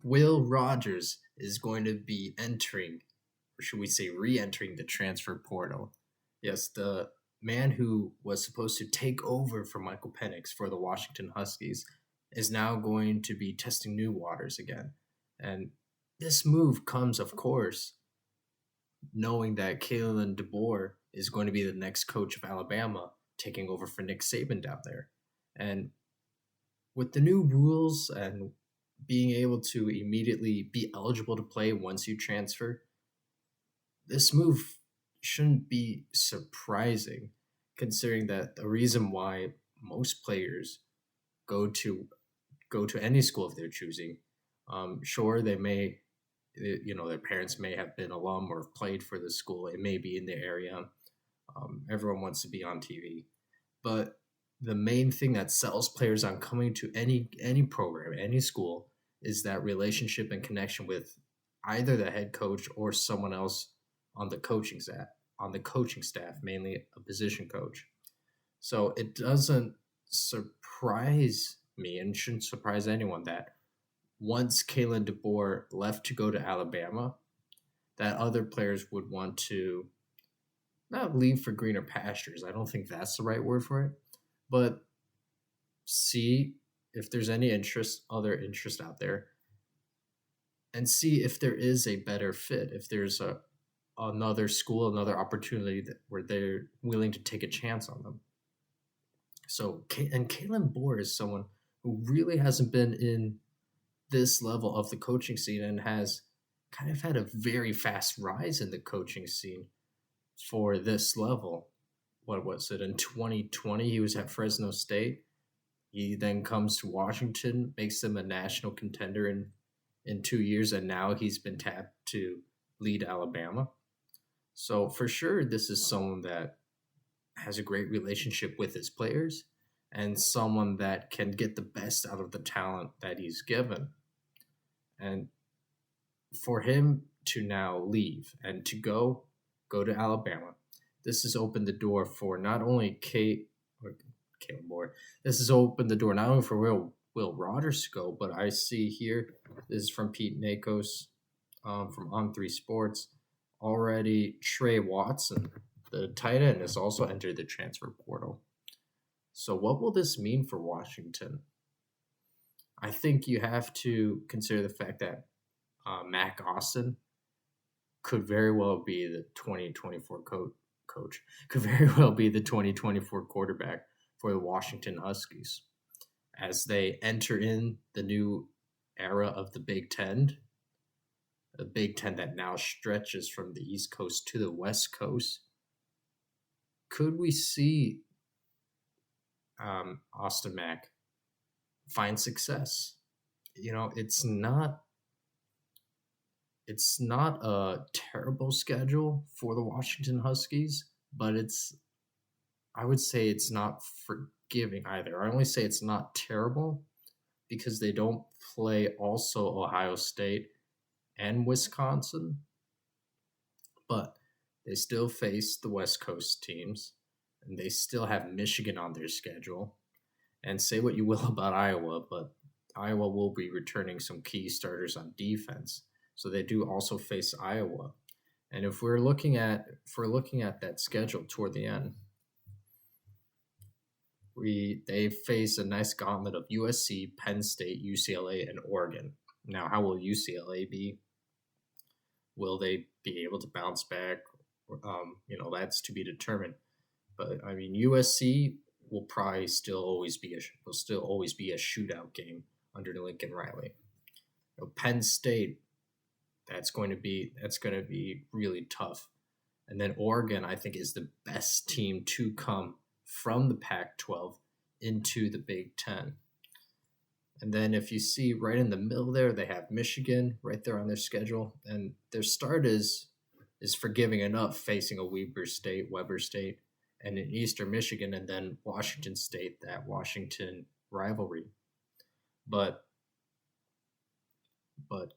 Will Rogers is going to be entering, or should we say re-entering, the transfer portal. Yes, the man who was supposed to take over for Michael Penix for the Washington Huskies is now going to be testing new waters again. And this move comes, of course, knowing that Kaelin DeBoer is going to be the next coach of Alabama, taking over for Nick Saban down there. And with the new rules and being able to immediately be eligible to play once you transfer, this move shouldn't be surprising, considering that the reason why most players go to any school if they're choosing. Sure, they may, their parents may have been alum or played for the school. It may be in the area. Everyone wants to be on TV, but the main thing that sells players on coming to any program, any school, is that relationship and connection with either the head coach or someone else on the coaching staff, mainly a position coach. So it doesn't surprise me and shouldn't surprise anyone that once Kaelin DeBoer left to go to Alabama, that other players would want to not leave for greener pastures. I don't think that's the right word for it, but see if there's any other interest out there, and see if there is a better fit, if there's another school, another opportunity where they're willing to take a chance on them. So, and Kaelin DeBoer is someone who really hasn't been in this level of the coaching scene and has kind of had a very fast rise in the coaching scene for this level. What was it? In 2020, he was at Fresno State. He then comes to Washington, makes them a national contender in 2 years, and now he's been tapped to lead Alabama. So for sure, this is someone that has a great relationship with his players and someone that can get the best out of the talent that he's given. And for him to now leave and to go to Alabama, this has opened the door for not only Kaelin DeBoer. This has opened the door not only for Will Rogers to go, but I see here, this is from Pete Nakos from On3 Sports, already Trey Watson, the tight end, has also entered the transfer portal. So what will this mean for Washington? I think you have to consider the fact that Mack Austin could very well be the 2024 coach, could very well be the 2024 quarterback for the Washington Huskies as they enter in the new era of the Big Ten, a Big Ten that now stretches from the East Coast to the West Coast. Could we see Austin Mack find success? It's not a terrible schedule for the Washington Huskies, but I would say it's not forgiving either. I only say it's not terrible because they don't play also Ohio State and Wisconsin, but they still face the West Coast teams, and they still have Michigan on their schedule. And say what you will about Iowa, but Iowa will be returning some key starters on defense. So they do also face Iowa. And if we're looking at that schedule toward the end, they face a nice gauntlet of USC, Penn State, UCLA, and Oregon. Now, how will UCLA be? Will they be able to bounce back? That's to be determined. But I mean, USC will probably still always be a shootout game under Lincoln Riley. Penn State, that's going to be really tough. And then Oregon, I think, is the best team to come from the Pac-12 into the Big Ten. And then if you see right in the middle there, they have Michigan right there on their schedule. And their start is forgiving enough, facing a Weber State, and in Eastern Michigan, and then Washington State, that Washington rivalry. But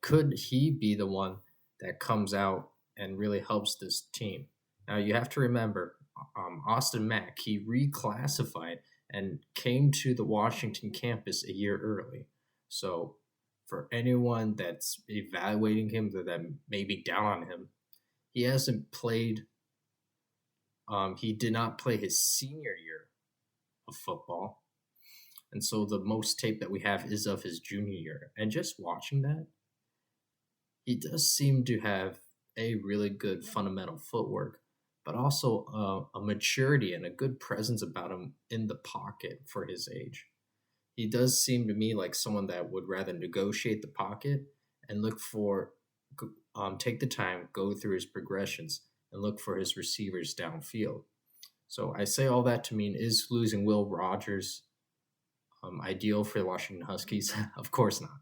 could he be the one that comes out and really helps this team? Now, you have to remember, Austin Mack, he reclassified and came to the Washington campus a year early. So for anyone that's evaluating him that may be down on him, he hasn't played. He did not play his senior year of football, and so the most tape that we have is of his junior year. And just watching that, he does seem to have a really good fundamental footwork, but also a maturity and a good presence about him in the pocket for his age. He does seem to me like someone that would rather negotiate the pocket and look for, take the time, go through his progressions, and look for his receivers downfield. So I say all that to mean, is losing Will Rogers ideal for the Washington Huskies? Of course not.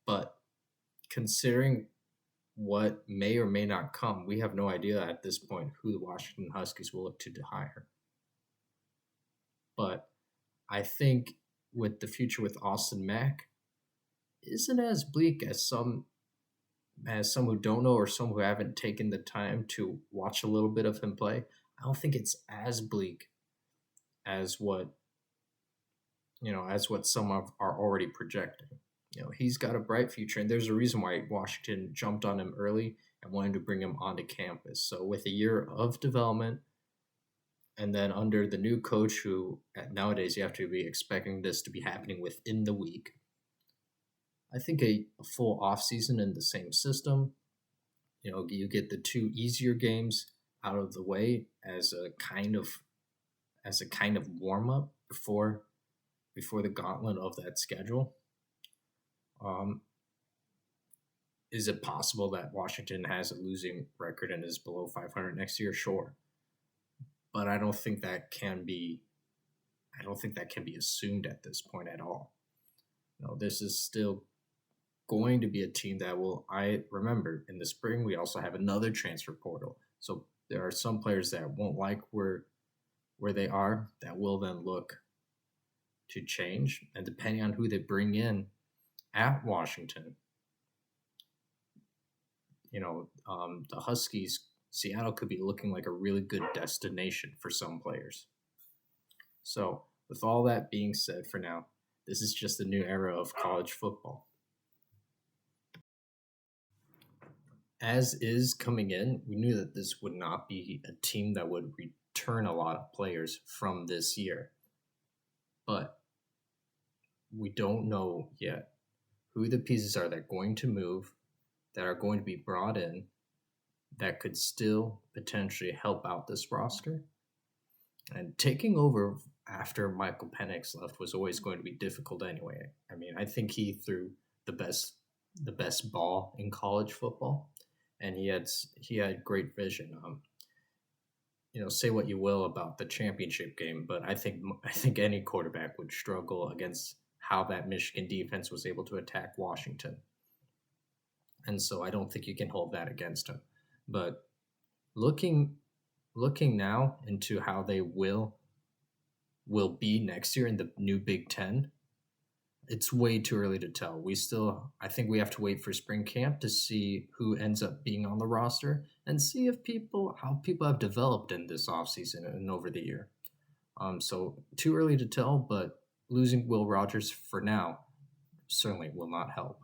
But considering what may or may not come, we have no idea at this point who the Washington Huskies will look to hire. But I think with the future with Austin Mack isn't as bleak as some who don't know or some who haven't taken the time to watch a little bit of him play. I don't think it's as bleak as what some are already projecting. He's got a bright future, and there's a reason why Washington jumped on him early and wanted to bring him onto campus. So with a year of development, and then under the new coach, who nowadays you have to be expecting this to be happening within the week, I think a full offseason in the same system, you get the 2 easier games out of the way as a kind of warm up before the gauntlet of that schedule. Is it possible that Washington has a losing record and is below 500 next year? Sure, but I don't think that can be assumed at this point at all. This is still going to be a team that I remember in the spring, we also have another transfer portal. So there are some players that won't like where they are, that will then look to change. And depending on who they bring in at Washington, the Huskies, Seattle could be looking like a really good destination for some players. So with all that being said, for now, this is just the new era of college football. As is coming in, we knew that this would not be a team that would return a lot of players from this year. But we don't know yet who the pieces are that are going to move, that are going to be brought in, that could still potentially help out this roster. And taking over after Michael Penix left was always going to be difficult anyway. I mean, I think he threw the best ball in college football, and he had great vision. Say what you will about the championship game, but I think any quarterback would struggle against how that Michigan defense was able to attack Washington. And so I don't think you can hold that against him. But looking now into how they will be next year in the new Big Ten, it's way too early to tell. I think we have to wait for spring camp to see who ends up being on the roster and see how people have developed in this offseason and over the year. So too early to tell, but losing Will Rogers for now certainly will not help.